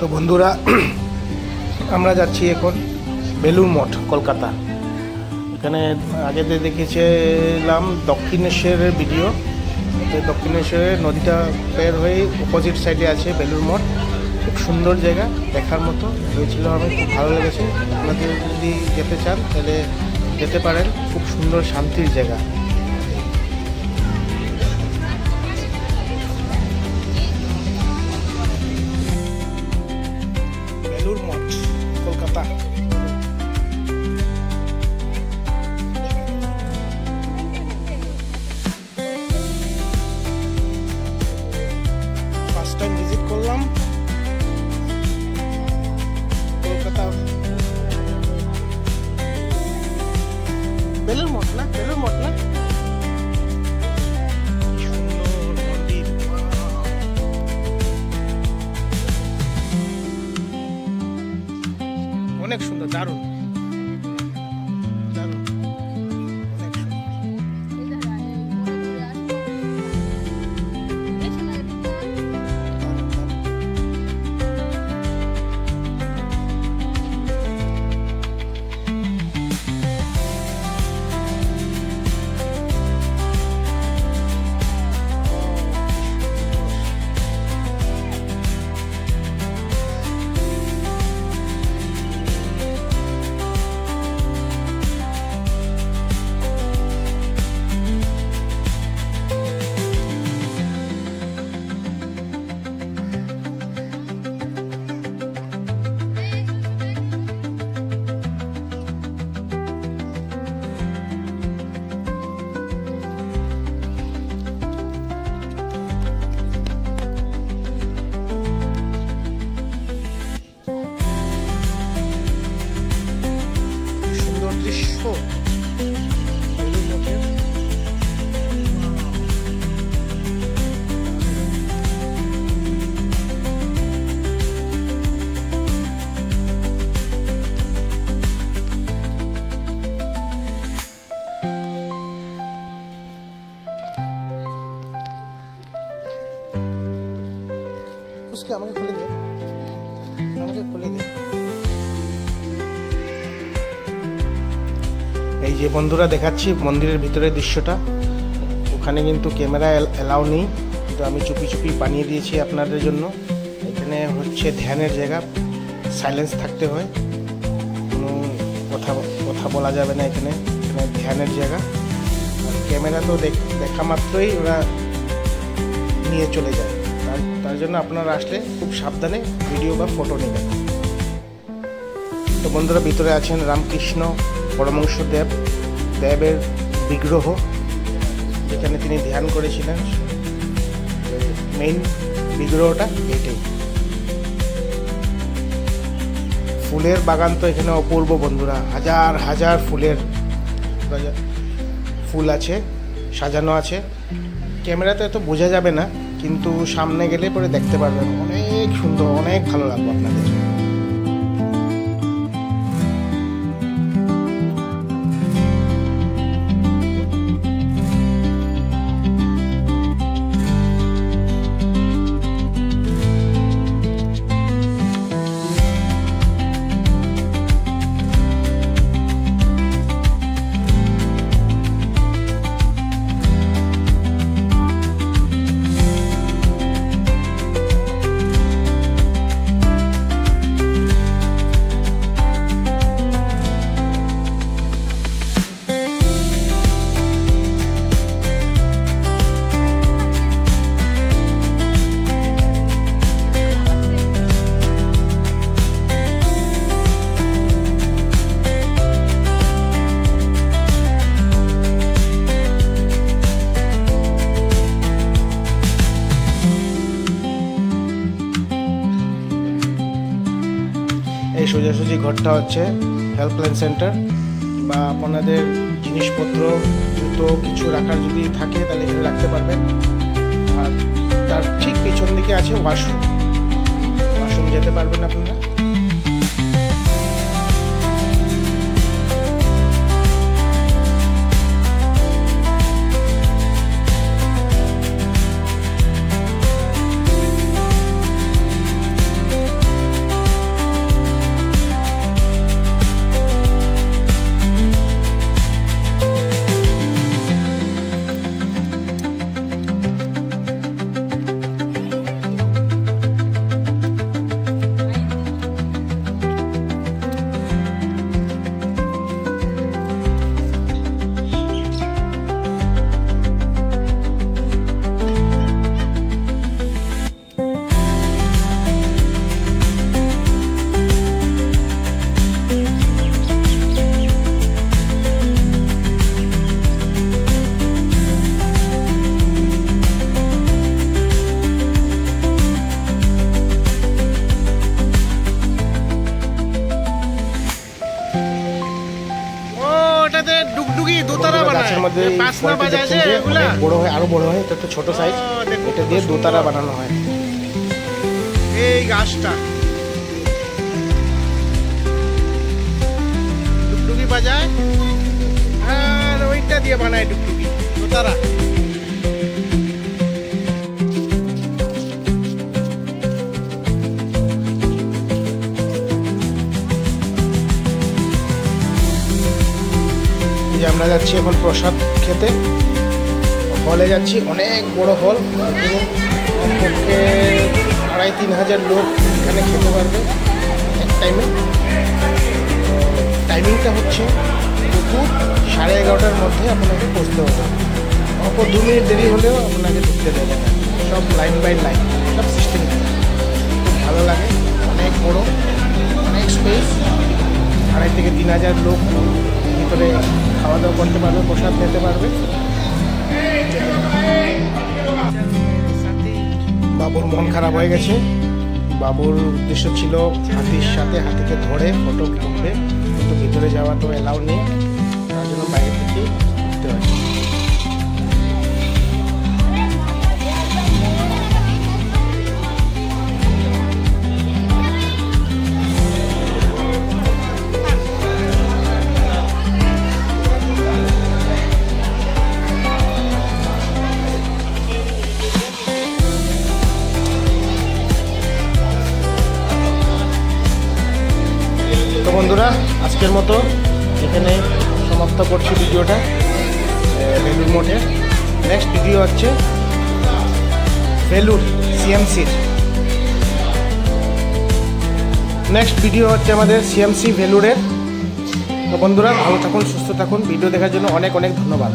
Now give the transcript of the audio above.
তো বন্ধুরা আমরা যাচ্ছি এখন বেলুড় মঠ কলকাতা। এখানে আগে দেখেছিলাম দক্ষিণেশ্বরের ভিডিও। তো দক্ষিণেশ্বরের নদীটা বের হয়ে অপোজিট সাইডে আছে বেলুড় মঠ। খুব সুন্দর জায়গা, দেখার মতো হয়েছিল, আমার খুব ভালো লেগেছে। আপনাদের যদি যেতে চান তাহলে যেতে পারেন, খুব সুন্দর শান্তির জায়গা। Belur Math Kolkata. First time visit করলাম কলকাতা। বেলুড় মঠ না, বেলুড় মঠ না, সুন্দর মন্দির। অনেক সুন্দর, দারুণ দারুণ, অনেক সুন্দর। দৃশ্য বেলুড় মঠের। उसके আমাকে খুলে দে, আমাকে খুলে দে। এই যে বন্ধুরা দেখাচ্ছি মন্দিরের ভিতরের দৃশ্যটা। ওখানে কিন্তু ক্যামেরা এলাও নেই, কিন্তু আমি চুপি চুপি বানিয়ে দিয়েছি আপনাদের জন্য। এখানে হচ্ছে ধ্যানের জায়গা, সাইলেন্স থাকতে হয়, কোনো কথা বলা যাবে না এখানে। এখানে ধ্যানের জায়গা। আর ক্যামেরা তো দেখা মাত্রই ওরা নিয়ে চলে যায়। তার জন্য আপনারা আসলে খুব সাবধানে ভিডিও বা ফটো নেবেন। তো বন্ধুরা ভিতরে আছেন রামকৃষ্ণ পরমহংস দেবের বিগ্রহ, যেখানে তিনি ধ্যান করেছিলেন। মেইন বিগ্রহটা এটাই। ফুলের বাগান তো এখানে অপূর্ব বন্ধুরা, হাজার হাজার ফুল আছে, সাজানো আছে। ক্যামেরাতে এত বোঝা যাবে না, কিন্তু সামনে গেলে পরে দেখতে পারবেন। অনেক সুন্দর, অনেক ভালো লাগবে আপনাদের। এই সোজাসুজি ঘরটা হচ্ছে হেল্পলাইন সেন্টার, বা আপনাদের জিনিসপত্র জুতো কিছু রাখার যদি থাকে তাহলে এখানে রাখতে পারবেন। আর তার ঠিক পিছন দিকে আছে ওয়াশরুম, যেতে পারবেন আপনারা। যদি বড় হয়, আরো বড় হয়, এটা তো ছোট সাইজ, এটা দিয়ে দোতারা বানানো হয়। এই গাছটা ডুগডুগি বাজায়, আর ওইটা দিয়ে বানায় ডুগডুগি, দোতারা। আমরা যাচ্ছি এখন প্রসাদ খেতে, হলে যাচ্ছি, অনেক বড় হল, কমপক্ষে 2,500-3 হাজার লোক এখানে খেতে পারবে এক টাইমে। টাইমিংটা হচ্ছে দুপুর 11:30টার মধ্যে আপনাকে পৌঁছতে হবে। অল্প 2 মিনিট দেরি হলেও আপনাকে ঢুকতে দেবে না, সব লাইন বাই লাইন, সব সিস্টেম খুব ভালো লাগে। অনেক বড়, অনেক স্পেস, 2,500-3 হাজার লোক ভিতরে খাওয়া দাওয়া করতে পারবে, প্রসাদ খেতে পারবে। বাবুর মন খারাপ হয়ে গেছে। বাবুর উদ্দেশ্য ছিল হাতির সাথে, হাতিকে ধরে ফটো তুলবে, কিন্তু ভিতরে যাওয়া তো এলাও নেই, তার জন্য বাইরে থেকে ঘুরতে হয়। তো বন্ধুরা, আজকের মতো এখানে সমাপ্ত করছি ভিডিওটা ভেলুর মঠে। নেক্সট ভিডিও হচ্ছে ভেলুর সিএমসির, নেক্সট ভিডিও হচ্ছে আমাদের সিএমসি ভেলুরের। তো বন্ধুরা, ভালো থাকুন, সুস্থ থাকুন। ভিডিও দেখার জন্য অনেক অনেক ধন্যবাদ।